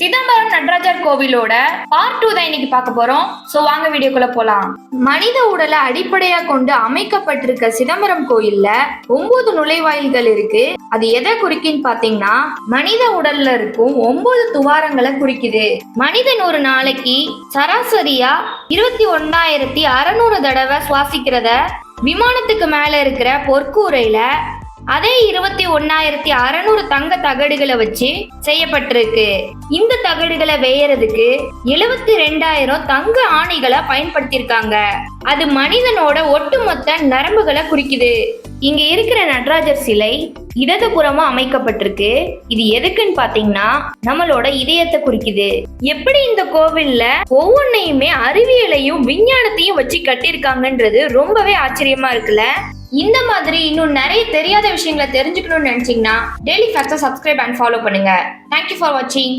சிதம்பரம் நடராஜர் கோவிலோட பார்ட் 2 தான் இன்னைக்கு பார்க்க போறோம். சோ வாங்க வீடியோக்குள்ள போலாம். மனித உடலை அடிப்படையா கொண்டு அமைக்கப்பட்டிருக்க சிதம்பரம் கோயில்ல 9 நுழைவாயில்கள் இருக்கு. அது எதை குறிக்குன்னு பாத்தீங்கன்னா மனித உடல்ல இருக்கும் 9 துவாரங்களை குறிக்குது. மனிதன் ஒரு நாளைக்கு சராசரியா 21,600 தடவை சுவாசிக்கிறத விமானத்துக்கு மேல இருக்கிற பொற்கூரையில அதே 21,600 தங்க தகடுகளை வச்சு செய்யப்பட்டிருக்கு. இந்த தகடுகளை வேயறதுக்கு 72,000 தங்க ஆணிகளை பயன்படுத்தியிருக்காங்க. அது மனிதனோட ஒட்டுமொத்த நரம்புகளை குறிக்குது. இங்க இருக்கிற நடராஜர் சிலை இடதுபுறமா அமைக்கப்பட்டிருக்கு. இது எதுக்குன்னு பாத்தீங்கன்னா நம்மளோட இதயத்தை குறிக்குது. எப்படி இந்த கோவில்ல ஒவ்வொன்னையுமே அறிவியலையும் விஞ்ஞானத்தையும் வச்சு கட்டியிருக்காங்கன்றது ரொம்பவே ஆச்சரியமா இருக்குல்ல. இந்த மாதிரி இன்னும் நிறைய தெரியாத விஷயங்களை தெரிஞ்சுக்கணும்னு நினைச்சீங்கன்னா டெய்லி ஃபேக்ட்ஸை சப்ஸ்கிரைப் அண்ட் ஃபாலோ பண்ணுங்க. தேங்க்யூ ஃபார் வாட்சிங்.